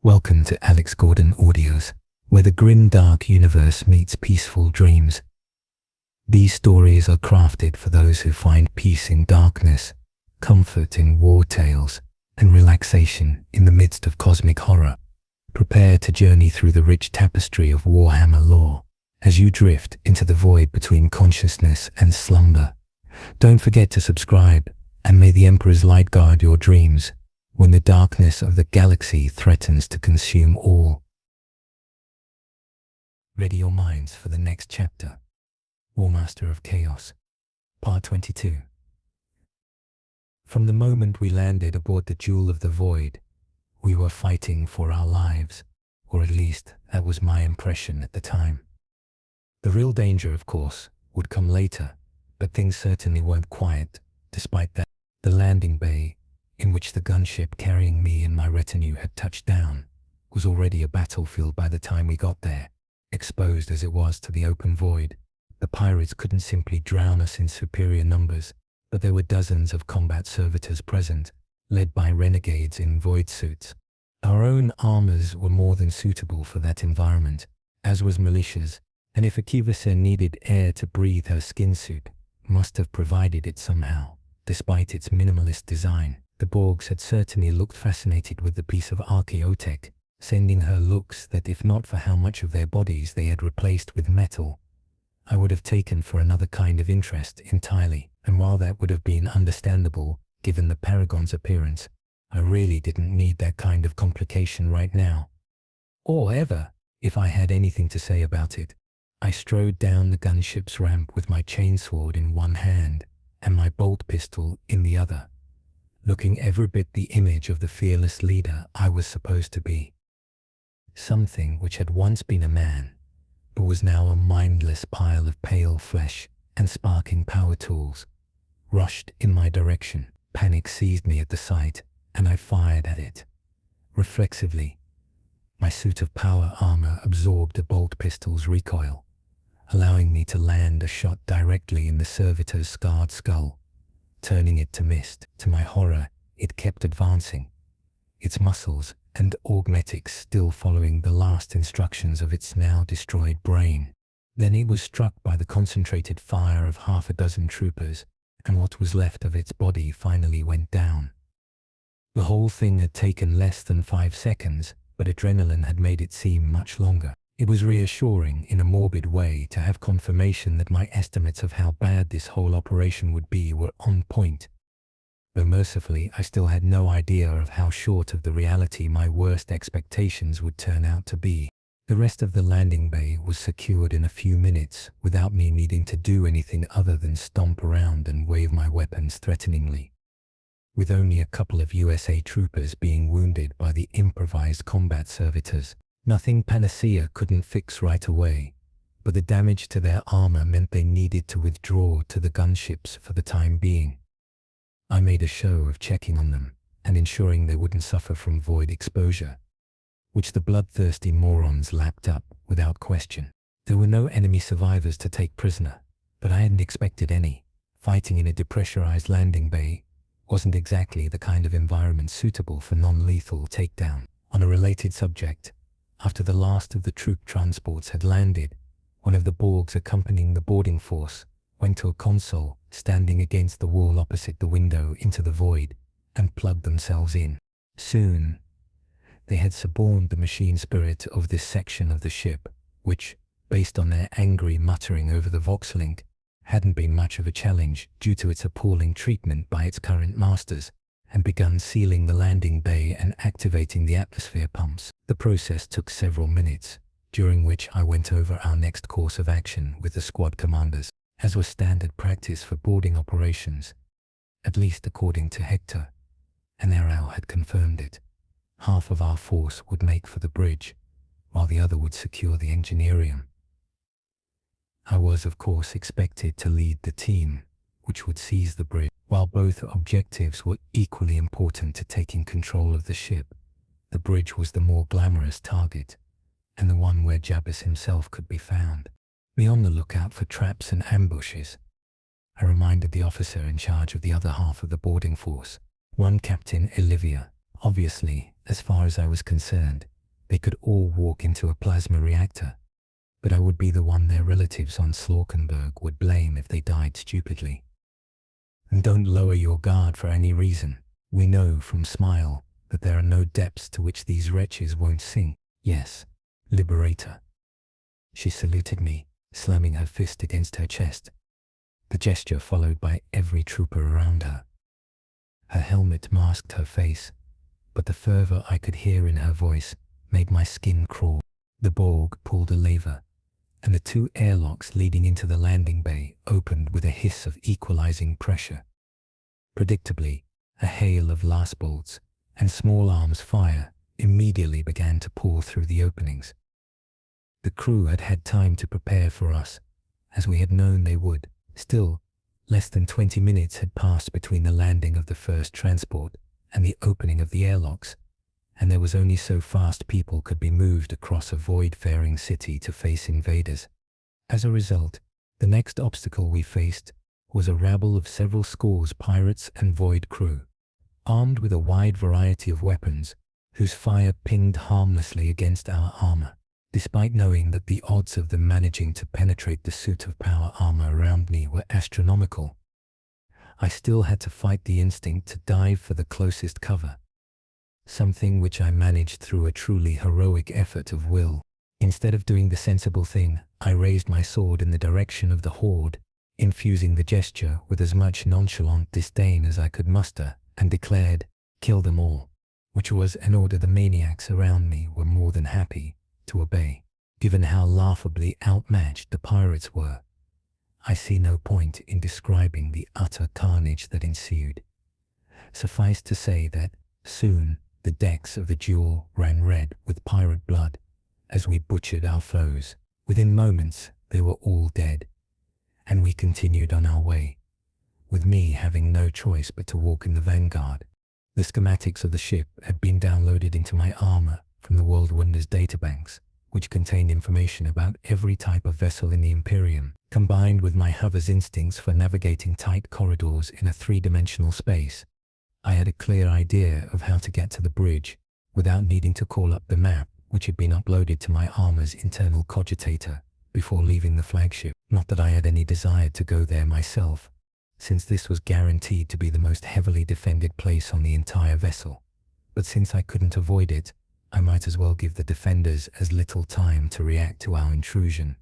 Welcome to Alex Gordon Audios, where the grim dark universe meets peaceful dreams. These stories are crafted for those who find peace in darkness, comfort in war tales, and relaxation in the midst of cosmic horror. Prepare to journey through the rich tapestry of Warhammer lore as you drift into the void between consciousness and slumber. Don't forget to subscribe, and may the Emperor's light guard your dreams when the darkness of the galaxy threatens to consume all. Ready your minds for the next chapter. Warmaster of Chaos, Part 22. From the moment we landed aboard the Jewel of the Void, we were fighting for our lives, or at least that was my impression at the time. The real danger, of course, would come later, but things certainly weren't quiet. Despite that, the landing bay, in which the gunship carrying me and my retinue had touched down, was already a battlefield by the time we got there. Exposed as it was to the open void, the pirates couldn't simply drown us in superior numbers, but there were dozens of combat servitors present, led by renegades in void suits. Our own armors were more than suitable for that environment, as was Militia's, and if Akivasha needed air to breathe, her skin suit must have provided it somehow, despite its minimalist design. The Borgs had certainly looked fascinated with the piece of archaeotech, sending her looks that if not for how much of their bodies they had replaced with metal, I would have taken for another kind of interest entirely. And while that would have been understandable, given the Paragon's appearance, I really didn't need that kind of complication right now. Or ever, if I had anything to say about it. I strode down the gunship's ramp with my chainsword in one hand and my bolt pistol in the other, looking every bit the image of the fearless leader I was supposed to be. Something which had once been a man, but was now a mindless pile of pale flesh and sparking power tools, rushed in my direction. Panic seized me at the sight, and I fired at it. Reflexively, my suit of power armor absorbed the bolt pistol's recoil, allowing me to land a shot directly in the servitor's scarred skull, turning it to mist. To my horror, it kept advancing, its muscles and augmetics still following the last instructions of its now destroyed brain. Then it was struck by the concentrated fire of half a dozen troopers, and what was left of its body finally went down. The whole thing had taken less than 5 seconds, but adrenaline had made it seem much longer. It was reassuring in a morbid way to have confirmation that my estimates of how bad this whole operation would be were on point. Though mercifully, I still had no idea of how short of the reality my worst expectations would turn out to be. The rest of the landing bay was secured in a few minutes without me needing to do anything other than stomp around and wave my weapons threateningly. With only a couple of USA troopers being wounded by the improvised combat servitors, nothing Panacea couldn't fix right away, but the damage to their armor meant they needed to withdraw to the gunships for the time being. I made a show of checking on them and ensuring they wouldn't suffer from void exposure, which the bloodthirsty morons lapped up without question. There were no enemy survivors to take prisoner, but I hadn't expected any. Fighting in a depressurized landing bay wasn't exactly the kind of environment suitable for non-lethal takedown. On a related subject, after the last of the troop transports had landed, one of the Borgs accompanying the boarding force went to a console standing against the wall opposite the window into the void and plugged themselves in. Soon, they had suborned the machine spirit of this section of the ship, which, based on their angry muttering over the voxlink, hadn't been much of a challenge due to its appalling treatment by its current masters, and begun sealing the landing bay and activating the atmosphere pumps. The process took several minutes, during which I went over our next course of action with the squad commanders, as was standard practice for boarding operations, at least according to Hector, and Arau had confirmed it. Half of our force would make for the bridge, while the other would secure the engineerium. I was, of course, expected to lead the team, which would seize the bridge. While both objectives were equally important to taking control of the ship, the bridge was the more glamorous target, and the one where Jabez himself could be found. Be on the lookout for traps and ambushes, I reminded the officer in charge of the other half of the boarding force, one Captain Olivia. Obviously, as far as I was concerned, They could all walk into a plasma reactor, but I would be the one their relatives on Slaukenberg would blame if they died stupidly. And don't lower your guard for any reason. We know from Smile that there are no depths to which these wretches won't sink. Yes, Liberator. She saluted me, slamming her fist against her chest, the gesture followed by every trooper around her. Her helmet masked her face, but the fervor I could hear in her voice made my skin crawl. The Borg pulled a lever, and the two airlocks leading into the landing bay opened with a hiss of equalizing pressure. Predictably, a hail of last bolts and small arms fire immediately began to pour through the openings. The crew had had time to prepare for us, as we had known they would. Still, less than 20 minutes had passed between the landing of the first transport and the opening of the airlocks, and there was only so fast people could be moved across a void-faring city to face invaders. As a result, the next obstacle we faced was a rabble of several scores pirates and void crew, armed with a wide variety of weapons, whose fire pinged harmlessly against our armor. Despite knowing that the odds of them managing to penetrate the suit of power armor around me were astronomical, I still had to fight the instinct to dive for the closest cover, something which I managed through a truly heroic effort of will. Instead of doing the sensible thing, I raised my sword in the direction of the horde, infusing the gesture with as much nonchalant disdain as I could muster, and declared, "Kill them all," which was an order the maniacs around me were more than happy to obey. Given how laughably outmatched the pirates were, I see no point in describing the utter carnage that ensued. Suffice to say that soon the decks of the Jewel ran red with pirate blood as we butchered our foes. Within moments, they were all dead, and we continued on our way, with me having no choice but to walk in the vanguard. The schematics of the ship had been downloaded into my armor from the World Wonders databanks, which contained information about every type of vessel in the Imperium. Combined with my hover's instincts for navigating tight corridors in a three-dimensional space, I had a clear idea of how to get to the bridge without needing to call up the map which had been uploaded to my armor's internal cogitator before leaving the flagship. Not that I had any desire to go there myself, since this was guaranteed to be the most heavily defended place on the entire vessel, but since I couldn't avoid it, I might as well give the defenders as little time to react to our intrusion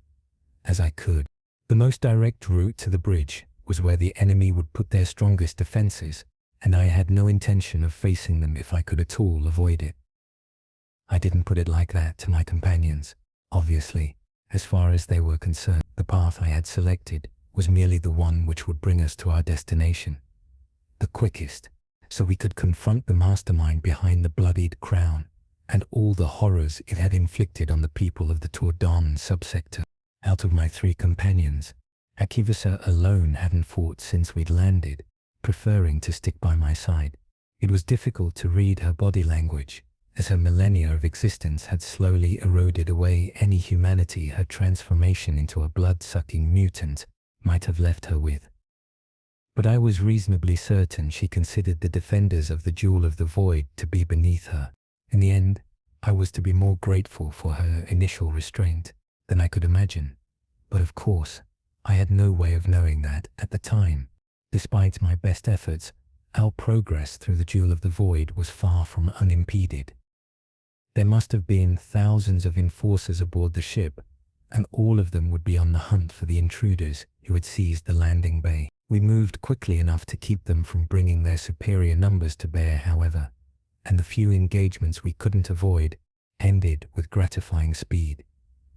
as I could. The most direct route to the bridge was where the enemy would put their strongest defenses, and I had no intention of facing them if I could at all avoid it. I didn't put it like that to my companions. Obviously, as far as they were concerned, the path I had selected was merely the one which would bring us to our destination, the quickest, so we could confront the mastermind behind the bloodied crown and all the horrors it had inflicted on the people of the Tordon subsector. Out of my 3 companions, Akivasha alone hadn't fought since we'd landed, preferring to stick by my side. It was difficult to read her body language, as her millennia of existence had slowly eroded away any humanity her transformation into a blood-sucking mutant might have left her with. But I was reasonably certain she considered the defenders of the Jewel of the Void to be beneath her. In the end, I was to be more grateful for her initial restraint than I could imagine, but of course, I had no way of knowing that at the time. Despite my best efforts, our progress through the Jewel of the Void was far from unimpeded. There must have been thousands of enforcers aboard the ship, and all of them would be on the hunt for the intruders who had seized the landing bay. We moved quickly enough to keep them from bringing their superior numbers to bear, however, and the few engagements we couldn't avoid ended with gratifying speed,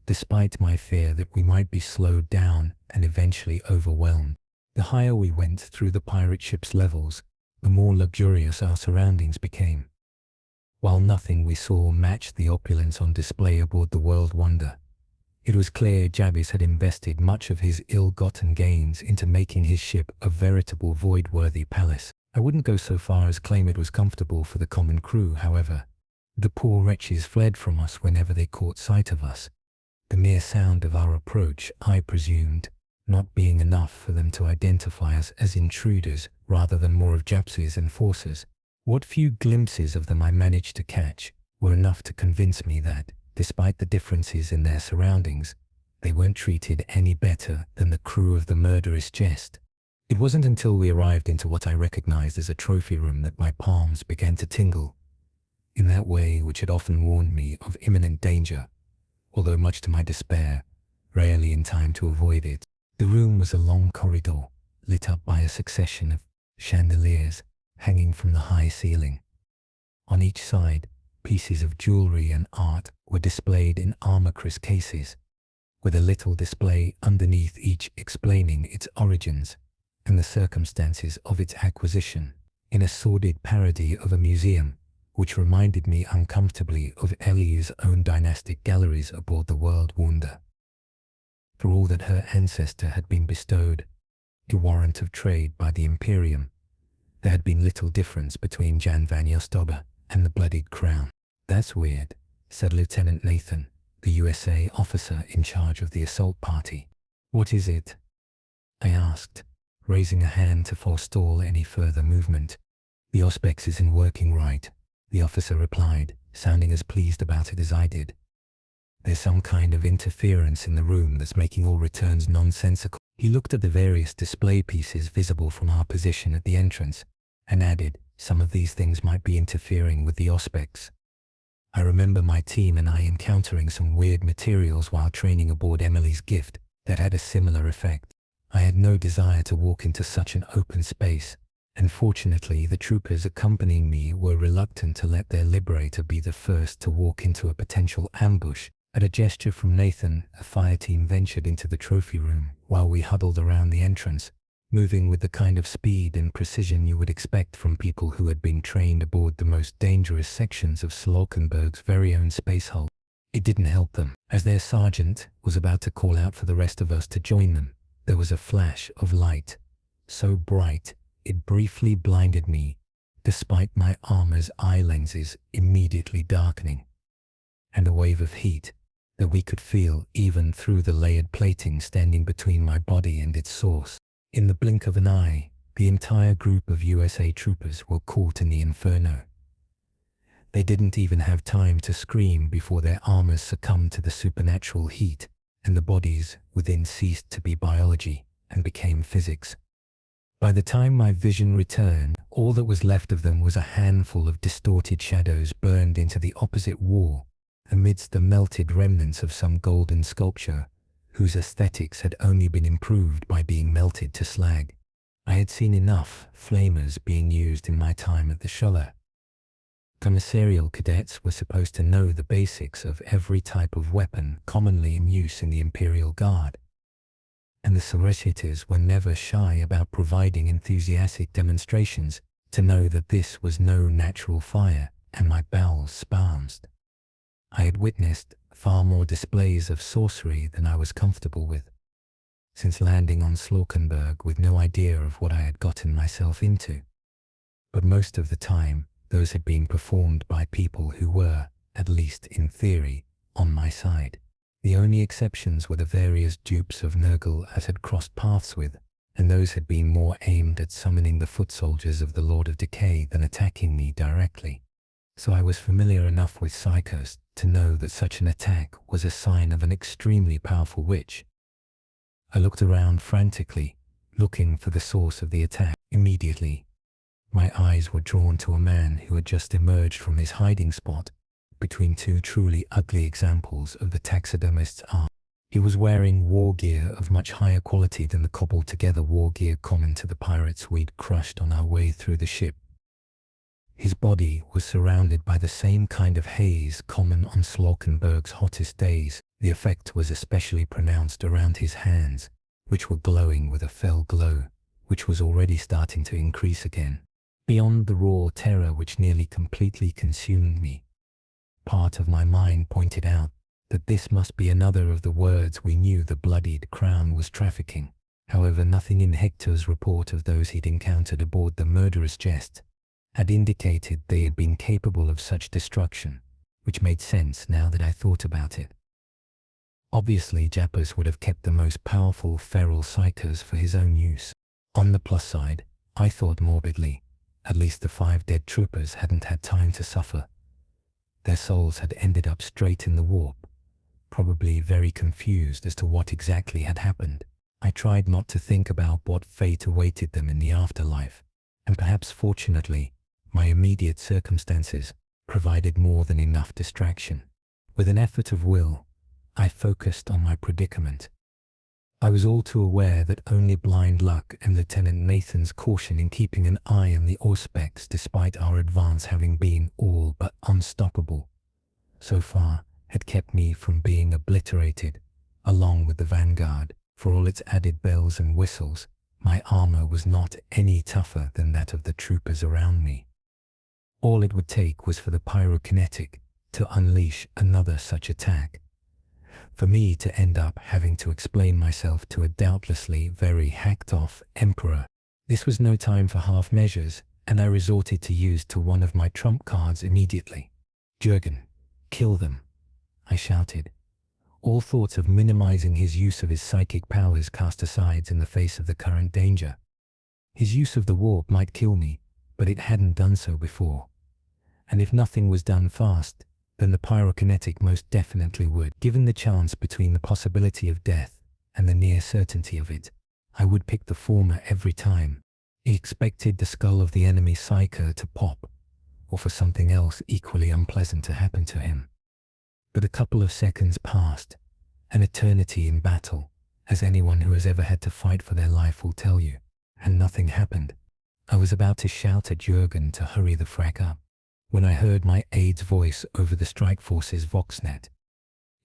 despite my fear that we might be slowed down and eventually overwhelmed. The higher we went through the pirate ship's levels, the more luxurious our surroundings became. While nothing we saw matched the opulence on display aboard the World Wonder, it was clear Jabez had invested much of his ill-gotten gains into making his ship a veritable void-worthy palace. I wouldn't go so far as claim it was comfortable for the common crew, however. The poor wretches fled from us whenever they caught sight of us, the mere sound of our approach, I presumed, not being enough for them to identify us as intruders rather than more of Japs's enforcers. What few glimpses of them I managed to catch were enough to convince me that, despite the differences in their surroundings, they weren't treated any better than the crew of the murderous jest. It wasn't until we arrived into what I recognized as a trophy room that my palms began to tingle, in that way which had often warned me of imminent danger, although much to my despair, rarely in time to avoid it. The room was a long corridor, lit up by a succession of chandeliers hanging from the high ceiling. On each side, pieces of jewelry and art were displayed in armor-cris cases, with a little display underneath each explaining its origins and the circumstances of its acquisition, in a sordid parody of a museum, which reminded me uncomfortably of Ellie's own dynastic galleries aboard the World Wonder. For all that her ancestor had been bestowed a warrant of trade by the Imperium, there had been little difference between Jan van Jostober and the bloodied crown. "That's weird," said Lieutenant Nathan, the USA officer in charge of the assault party. "What is it?" I asked, raising a hand to forestall any further movement. "The Auspex isn't working right," the officer replied, sounding as pleased about it as I did. "There's some kind of interference in the room that's making all returns nonsensical." He looked at the various display pieces visible from our position at the entrance and added, "Some of these things might be interfering with the Auspex. I remember my team and I encountering some weird materials while training aboard Emily's Gift that had a similar effect. I had no desire to walk into such an open space, and fortunately the troopers accompanying me were reluctant to let their liberator be the first to walk into a potential ambush. At a gesture from Nathan, a fire team ventured into the trophy room while we huddled around the entrance, moving with the kind of speed and precision you would expect from people who had been trained aboard the most dangerous sections of Slaukenberg's very own space hull. It didn't help them. As their sergeant was about to call out for the rest of us to join them, there was a flash of light, so bright it briefly blinded me, despite my armor's eye lenses immediately darkening, and a wave of heat that we could feel even through the layered plating standing between my body and its source. In the blink of an eye, the entire group of USA troopers were caught in the inferno. They didn't even have time to scream before their armors succumbed to the supernatural heat, and the bodies within ceased to be biology and became physics. By the time my vision returned, all that was left of them was a handful of distorted shadows burned into the opposite wall, amidst the melted remnants of some golden sculpture whose aesthetics had only been improved by being melted to slag. I had seen enough flamers being used in my time at the Scholler. Commissarial cadets were supposed to know the basics of every type of weapon commonly in use in the Imperial Guard, and the solicitors were never shy about providing enthusiastic demonstrations to know that this was no natural fire, and my bowels spasmed. I had witnessed far more displays of sorcery than I was comfortable with, since landing on Slaukenberg with no idea of what I had gotten myself into. But most of the time, those had been performed by people who were, at least in theory, on my side. The only exceptions were the various dupes of Nurgle I had crossed paths with, and those had been more aimed at summoning the foot soldiers of the Lord of Decay than attacking me directly. So I was familiar enough with Psykers to know that such an attack was a sign of an extremely powerful witch. I looked around frantically, looking for the source of the attack. Immediately, my eyes were drawn to a man who had just emerged from his hiding spot between two truly ugly examples of the taxidermist's art. He was wearing war gear of much higher quality than the cobbled-together war gear common to the pirates we'd crushed on our way through the ship. His body was surrounded by the same kind of haze common on Slaukenberg's hottest days. The effect was especially pronounced around his hands, which were glowing with a fell glow, which was already starting to increase again. Beyond the raw terror which nearly completely consumed me, part of my mind pointed out that this must be another of the wyrds we knew the bloodied crown was trafficking. However, nothing in Hector's report of those he'd encountered aboard the murderous jest had indicated they had been capable of such destruction, which made sense now that I thought about it. Obviously, Jappers would have kept the most powerful feral Psykers for his own use. On the plus side, I thought morbidly, at least the 5 dead troopers hadn't had time to suffer. Their souls had ended up straight in the warp, probably very confused as to what exactly had happened. I tried not to think about what fate awaited them in the afterlife, and perhaps fortunately, my immediate circumstances provided more than enough distraction. With an effort of will, I focused on my predicament. I was all too aware that only blind luck and Lieutenant Nathan's caution in keeping an eye on the Auspex despite our advance having been all but unstoppable so far had kept me from being obliterated, along with the vanguard. For all its added bells and whistles, my armor was not any tougher than that of the troopers around me. All it would take was for the pyrokinetic to unleash another such attack, for me to end up having to explain myself to a doubtlessly very hacked-off emperor. This was no time for half measures, and I resorted to use one of my trump cards immediately. "Jurgen, kill them," I shouted. All thoughts of minimizing his use of his psychic powers cast aside in the face of the current danger. His use of the warp might kill me, but it hadn't done so before. And if nothing was done fast, then the pyrokinetic most definitely would. Given the chance between the possibility of death and the near certainty of it, I would pick the former every time. He expected the skull of the enemy Psyker to pop, or for something else equally unpleasant to happen to him. But a couple of seconds passed, an eternity in battle, as anyone who has ever had to fight for their life will tell you, and nothing happened. I was about to shout at Jurgen to hurry the frack up, when I heard my aide's voice over the strike force's voxnet.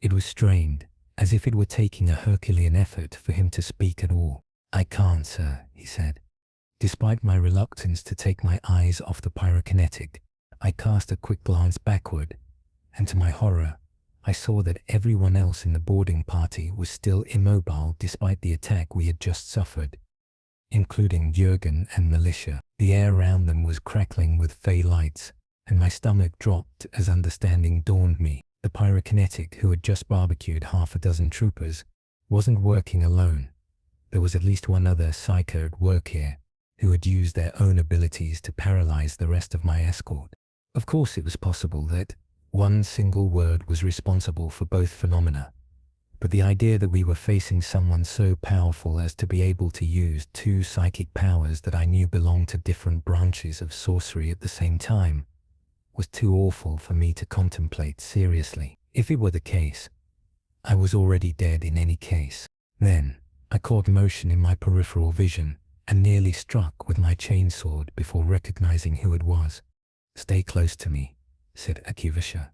It was strained, as if it were taking a Herculean effort for him to speak at all. "I can't, sir," he said. Despite my reluctance to take my eyes off the pyrokinetic, I cast a quick glance backward, and to my horror, I saw that everyone else in the boarding party was still immobile despite the attack we had just suffered, including Jurgen and Militia. The air around them was crackling with fey lights, and my stomach dropped as understanding dawned me. The pyrokinetic, who had just barbecued half a dozen troopers, wasn't working alone. There was at least one other Psyker at work here, who had used their own abilities to paralyze the rest of my escort. Of course, it was possible that one single word was responsible for both phenomena, but the idea that we were facing someone so powerful as to be able to use two psychic powers that I knew belonged to different branches of sorcery at the same time was too awful for me to contemplate seriously. If it were the case, I was already dead in any case. Then, I caught motion in my peripheral vision and nearly struck with my chainsword before recognizing who it was. "Stay close to me," said Akivasha,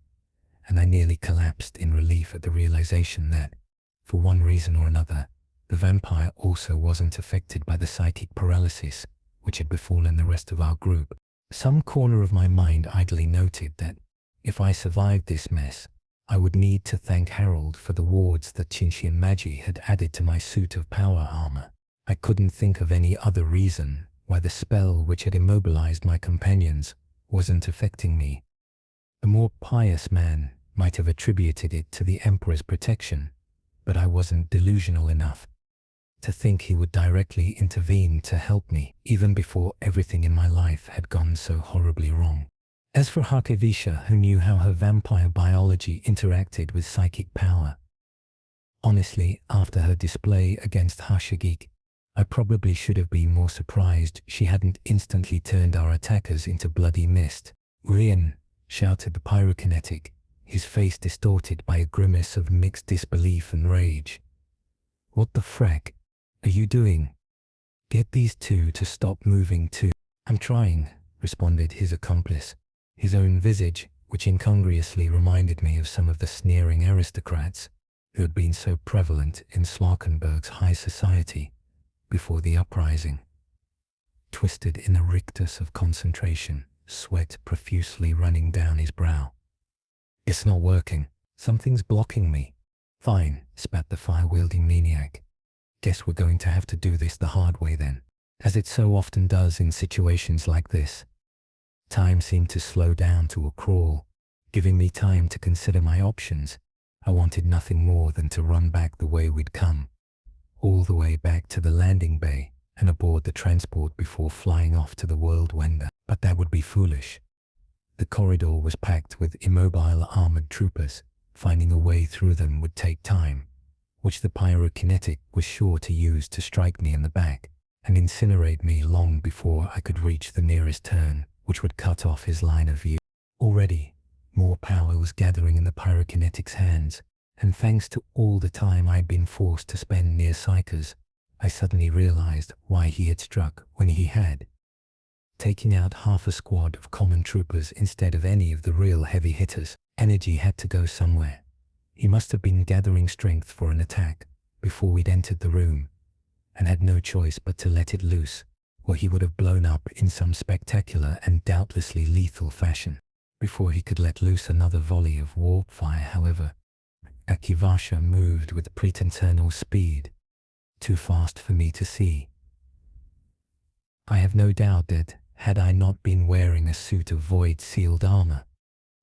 and I nearly collapsed in relief at the realization that, for one reason or another, the vampire also wasn't affected by the psychic paralysis which had befallen the rest of our group. Some corner of my mind idly noted that, if I survived this mess, I would need to thank Harold for the wards that Chinshian Magi had added to my suit of power armor. I couldn't think of any other reason why the spell which had immobilized my companions wasn't affecting me. A more pious man might have attributed it to the Emperor's protection, but I wasn't delusional enough to think he would directly intervene to help me, even before everything in my life had gone so horribly wrong. As for Akivasha, who knew how her vampire biology interacted with psychic power, honestly, after her display against Hashagik, I probably should have been more surprised she hadn't instantly turned our attackers into bloody mist. "Rian," shouted the pyrokinetic, his face distorted by a grimace of mixed disbelief and rage. "What the frack are you doing? Get these two to stop moving too." "I'm trying," responded his accomplice, his own visage, which incongruously reminded me of some of the sneering aristocrats who had been so prevalent in Slarkenberg's high society before the uprising. Twisted in a rictus of concentration, sweat profusely running down his brow. "It's not working. Something's blocking me." "Fine," spat the fire-wielding maniac. "Guess we're going to have to do this the hard way then." As it so often does in situations like this, time seemed to slow down to a crawl, giving me time to consider my options. I wanted nothing more than to run back the way we'd come, all the way back to the landing bay and aboard the transport before flying off to the World Wender. But that would be foolish. The corridor was packed with immobile armored troopers. Finding a way through them would take time, which the pyrokinetic was sure to use to strike me in the back and incinerate me long before I could reach the nearest turn, which would cut off his line of view. Already, more power was gathering in the pyrokinetic's hands, and thanks to all the time I had been forced to spend near Psykers, I suddenly realized why he had struck when he had. Taking out half a squad of common troopers instead of any of the real heavy hitters, energy had to go somewhere. He must have been gathering strength for an attack before we'd entered the room, and had no choice but to let it loose, or he would have blown up in some spectacular and doubtlessly lethal fashion. Before he could let loose another volley of warp fire, however, Akivasha moved with preternal speed, too fast for me to see. I have no doubt that, had I not been wearing a suit of void-sealed armor,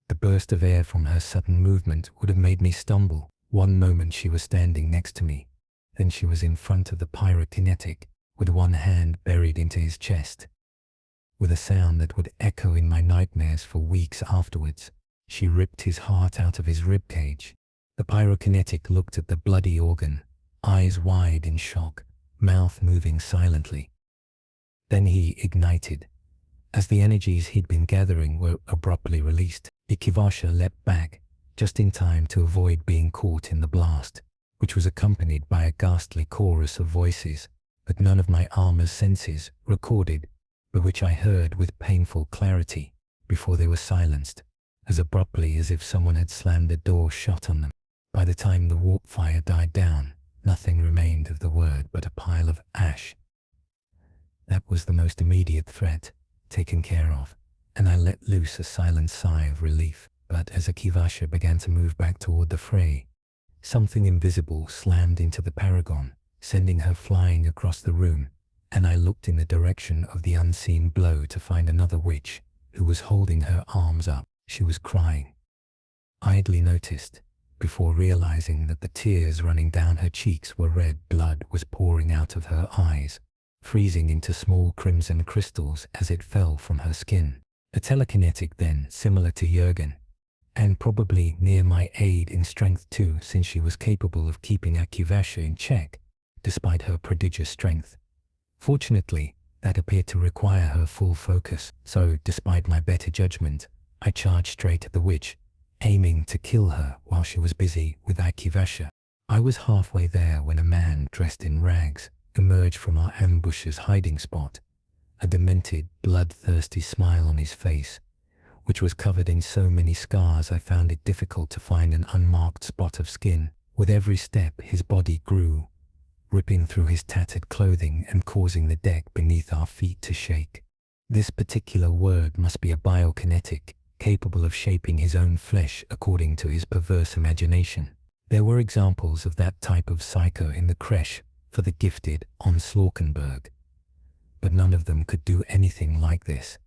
the burst of air from her sudden movement would have made me stumble. One moment she was standing next to me, then she was in front of the pyrokinetic, with one hand buried into his chest. With a sound that would echo in my nightmares for weeks afterwards, she ripped his heart out of his ribcage. The pyrokinetic looked at the bloody organ, eyes wide in shock, mouth moving silently. Then he ignited. As the energies he'd been gathering were abruptly released, Akivasha leapt back, just in time to avoid being caught in the blast, which was accompanied by a ghastly chorus of voices that none of my armor's senses recorded, but which I heard with painful clarity before they were silenced, as abruptly as if someone had slammed the door shut on them. By the time the warp fire died down, nothing remained of the word but a pile of ash. That was the most immediate threat, taken care of, and I let loose a silent sigh of relief. But as Akivasha began to move back toward the fray, something invisible slammed into the paragon, sending her flying across the room, and I looked in the direction of the unseen blow to find another witch, who was holding her arms up. She was crying. I idly noticed, before realizing that the tears running down her cheeks were red. Blood was pouring out of her eyes, freezing into small crimson crystals as it fell from her skin. A telekinetic then, similar to Jürgen, and probably near my aid in strength too, since she was capable of keeping Akivasha in check, despite her prodigious strength. Fortunately, that appeared to require her full focus, so despite my better judgment, I charged straight at the witch, aiming to kill her while she was busy with Akivasha. I was halfway there when a man dressed in rags emerged from our ambush's hiding spot, a demented, bloodthirsty smile on his face, which was covered in so many scars I found it difficult to find an unmarked spot of skin. With every step his body grew, ripping through his tattered clothing and causing the deck beneath our feet to shake. This particular word must be a biokinetic, capable of shaping his own flesh according to his perverse imagination. There were examples of that type of Psyker in the creche for the gifted on Slaukenberg, but none of them could do anything like this.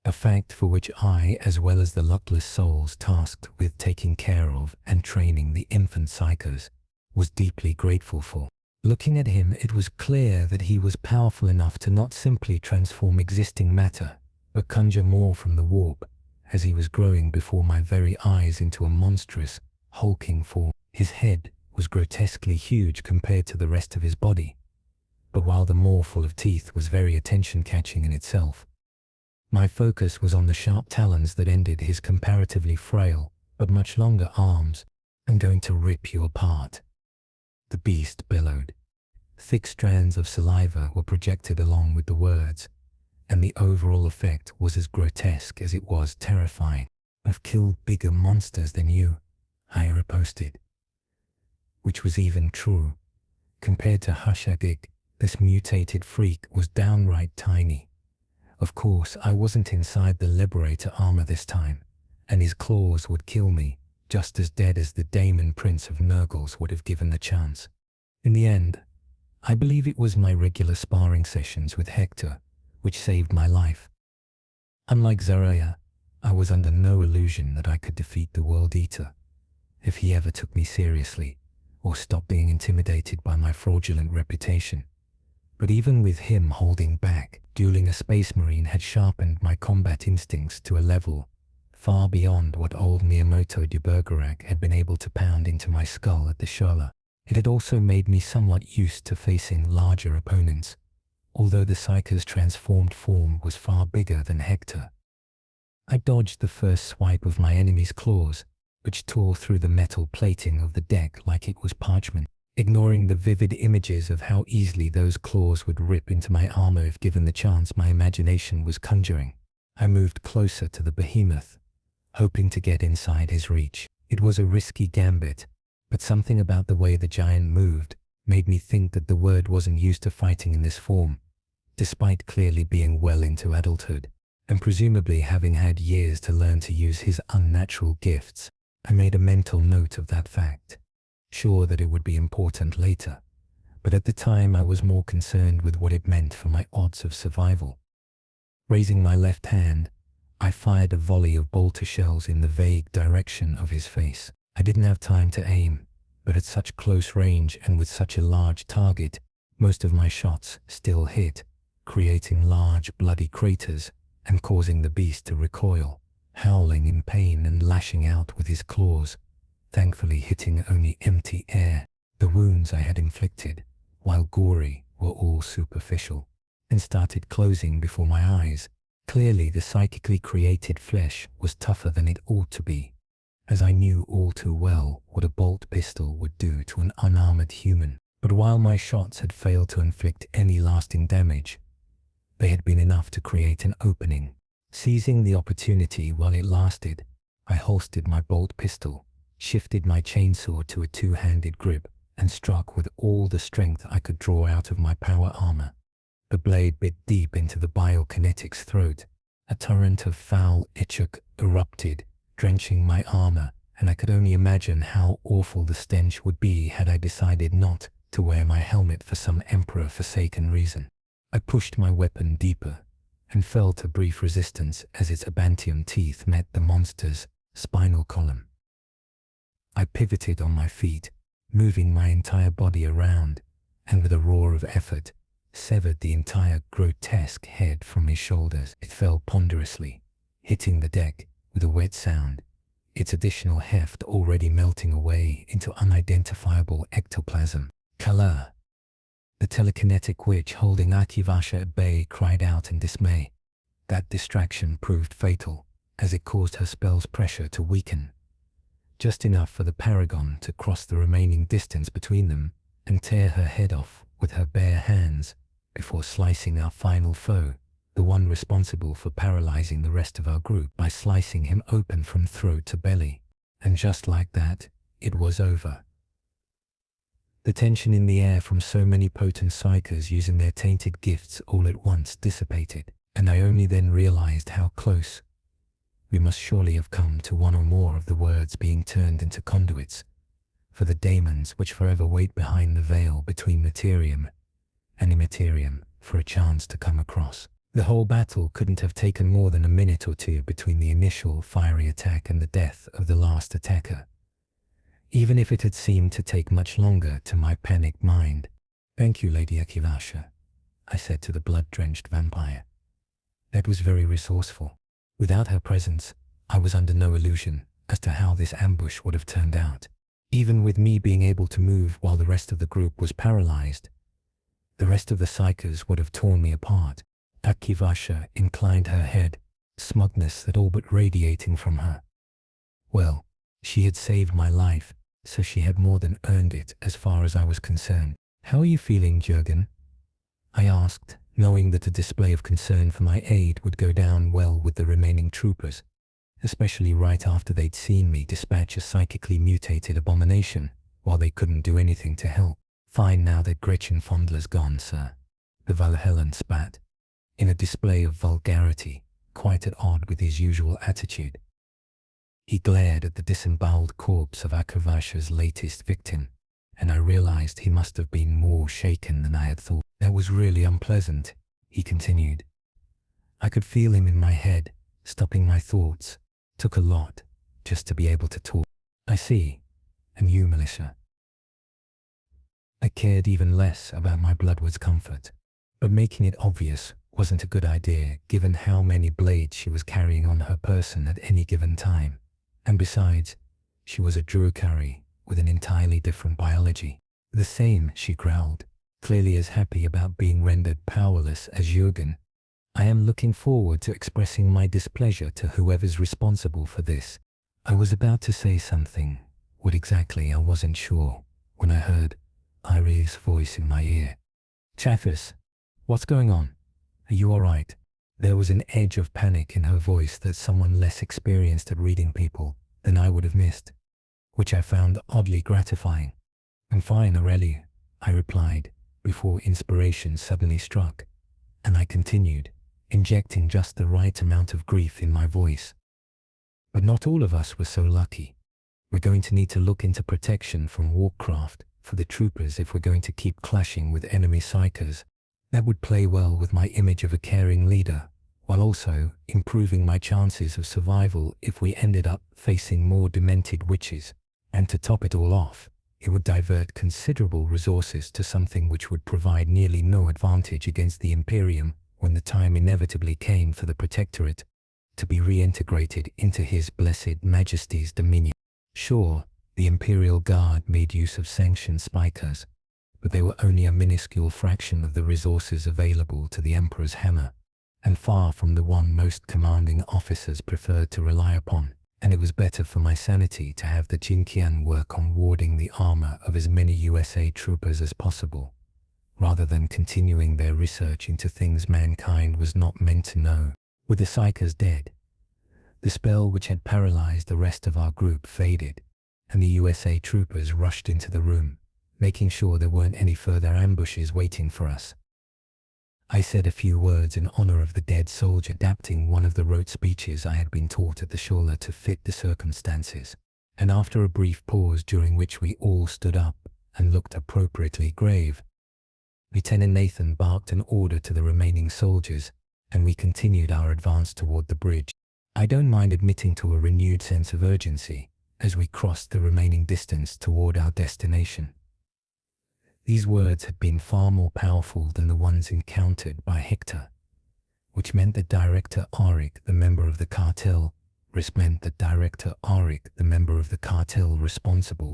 A fact for which I, as well as the luckless souls tasked with taking care of and training the infant Psykers, was deeply grateful for. Looking at him, it was clear that he was powerful enough to not simply transform existing matter, but conjure more from the warp, as he was growing before my very eyes into a monstrous, hulking form. His head was grotesquely huge compared to the rest of his body, but while the maw full of teeth was very attention-catching in itself, my focus was on the sharp talons that ended his comparatively frail, but much longer arms. "I'm going to rip you apart," the beast bellowed. Thick strands of saliva were projected along with the words, and the overall effect was as grotesque as it was terrifying. "I've killed bigger monsters than you," I riposted. Which was even true. Compared to Hushagig, this mutated freak was downright tiny. Of course, I wasn't inside the Liberator armor this time, and his claws would kill me, just as dead as the Daemon Prince of Nurgles would have given the chance. In the end, I believe it was my regular sparring sessions with Hector which saved my life. Unlike Zaraya, I was under no illusion that I could defeat the World Eater, if he ever took me seriously, or stopped being intimidated by my fraudulent reputation. But even with him holding back, dueling a Space Marine had sharpened my combat instincts to a level far beyond what old Miyamoto de Bergerac had been able to pound into my skull at the Shola. It had also made me somewhat used to facing larger opponents, although the Psyker's transformed form was far bigger than Hector. I dodged the first swipe of my enemy's claws, which tore through the metal plating of the deck like it was parchment, ignoring the vivid images of how easily those claws would rip into my armor if given the chance my imagination was conjuring. I moved closer to the behemoth, hoping to get inside his reach. It was a risky gambit, but something about the way the giant moved made me think that the word wasn't used to fighting in this form, despite clearly being well into adulthood, and presumably having had years to learn to use his unnatural gifts. I made a mental note of that fact, sure that it would be important later, but at the time I was more concerned with what it meant for my odds of survival. Raising my left hand, I fired a volley of bolter shells in the vague direction of his face. I didn't have time to aim, but at such close range and with such a large target, most of my shots still hit, creating large bloody craters and causing the beast to recoil, howling in pain and lashing out with his claws, thankfully hitting only empty air. The wounds I had inflicted, while gory, were all superficial, and started closing before my eyes. Clearly the psychically created flesh was tougher than it ought to be, as I knew all too well what a bolt pistol would do to an unarmored human. But while my shots had failed to inflict any lasting damage, they had been enough to create an opening. Seizing the opportunity while it lasted, I holstered my bolt pistol, shifted my chainsaw to a two-handed grip, and struck with all the strength I could draw out of my power armor. The blade bit deep into the Biokinetic's throat. A torrent of foul ichuk erupted, drenching my armor, and I could only imagine how awful the stench would be had I decided not to wear my helmet for some emperor-forsaken reason. I pushed my weapon deeper, and felt a brief resistance as its abantium teeth met the monster's spinal column. I pivoted on my feet, moving my entire body around, and with a roar of effort, severed the entire grotesque head from his shoulders. It fell ponderously, hitting the deck with a wet sound, its additional heft already melting away into unidentifiable ectoplasm. Kala! The telekinetic witch holding Akivasha at bay cried out in dismay. That distraction proved fatal, as it caused her spell's pressure to weaken, just enough for the paragon to cross the remaining distance between them and tear her head off with her bare hands before slicing our final foe, the one responsible for paralyzing the rest of our group, by slicing him open from throat to belly. And just like that, it was over. The tension in the air from so many potent psykers using their tainted gifts all at once dissipated, and I only then realized how close we must surely have come to one or more of the words being turned into conduits for the daemons which forever wait behind the veil between materium and immaterium for a chance to come across. The whole battle couldn't have taken more than a minute or two between the initial fiery attack and the death of the last attacker, even if it had seemed to take much longer to my panicked mind. "Thank you, Lady Akivasha," I said to the blood-drenched vampire. "That was very resourceful." Without her presence, I was under no illusion as to how this ambush would have turned out. Even with me being able to move while the rest of the group was paralyzed, the rest of the psykers would have torn me apart. Akivasha inclined her head, smugness that all but radiating from her. Well, she had saved my life, so she had more than earned it as far as I was concerned. "How are you feeling, Jurgen?" I asked, knowing that a display of concern for my aid would go down well with the remaining troopers, especially right after they'd seen me dispatch a psychically mutated abomination while they couldn't do anything to help. "Fine now that Gretchen Fondler's gone, sir," the Valhallan spat, in a display of vulgarity quite at odds with his usual attitude. He glared at the disemboweled corpse of Akivasha's latest victim, and I realized he must have been more shaken than I had thought. "That was really unpleasant," he continued. I could feel him in my head, stopping my thoughts. Took a lot just to be able to talk. "I see. And you, Melissa?" I cared even less about my bloodward's comfort, but making it obvious wasn't a good idea given how many blades she was carrying on her person at any given time. And besides, she was a Drukhari with an entirely different biology. The same, she growled, clearly as happy about being rendered powerless as Jürgen. I am looking forward to expressing my displeasure to whoever's responsible for this. I was about to say something. What exactly, I wasn't sure, when I heard Irie's voice in my ear. Chaffers, what's going on? Are you all right? There was an edge of panic in her voice that someone less experienced at reading people than I would have missed, which I found oddly gratifying. I'm fine, Aurelie, I replied, before inspiration suddenly struck, and I continued, injecting just the right amount of grief in my voice. But not all of us were so lucky. We're going to need to look into protection from warcraft for the troopers if we're going to keep clashing with enemy psykers. That would play well with my image of a caring leader, while also improving my chances of survival if we ended up facing more demented witches. And to top it all off, it would divert considerable resources to something which would provide nearly no advantage against the Imperium when the time inevitably came for the Protectorate to be reintegrated into His Blessed Majesty's dominion. Sure, the Imperial Guard made use of sanctioned Psykers, but they were only a minuscule fraction of the resources available to the Emperor's Hammer, and far from the one most commanding officers preferred to rely upon. And it was better for my sanity to have the Jinkian work on warding the armor of as many USA troopers as possible, rather than continuing their research into things mankind was not meant to know. With the Psykers dead, the spell which had paralyzed the rest of our group faded, and the USA troopers rushed into the room, making sure there weren't any further ambushes waiting for us. I said a few words in honor of the dead soldier, adapting one of the rote speeches I had been taught at the Shola to fit the circumstances, and after a brief pause during which we all stood up and looked appropriately grave, Lieutenant Nathan barked an order to the remaining soldiers, and we continued our advance toward the bridge. I don't mind admitting to a renewed sense of urgency as we crossed the remaining distance toward our destination. These words had been far more powerful than the ones encountered by Hector, which meant that Director Auric, the member of the cartel, responsible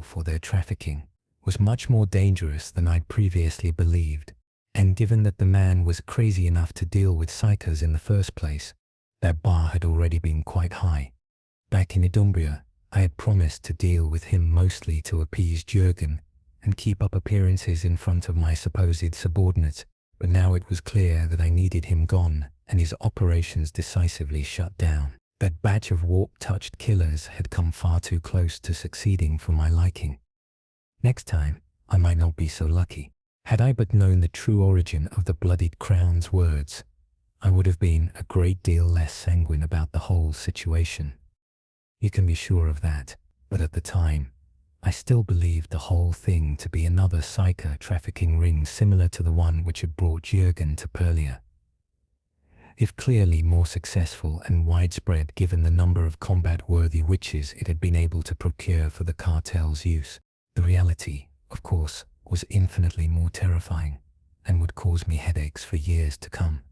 for their trafficking, was much more dangerous than I'd previously believed. And given that the man was crazy enough to deal with Psykers in the first place, that bar had already been quite high. Back in Idumbria, I had promised to deal with him mostly to appease Jürgen and keep up appearances in front of my supposed subordinates, but now it was clear that I needed him gone and his operations decisively shut down. That batch of warp-touched killers had come far too close to succeeding for my liking. Next time, I might not be so lucky. Had I but known the true origin of the Bloodied Crown's words, I would have been a great deal less sanguine about the whole situation. You can be sure of that, but at the time, I still believed the whole thing to be another Psyker trafficking ring similar to the one which had brought Jürgen to Perlia. If clearly more successful and widespread given the number of combat-worthy witches it had been able to procure for the cartel's use, the reality, of course, was infinitely more terrifying and would cause me headaches for years to come.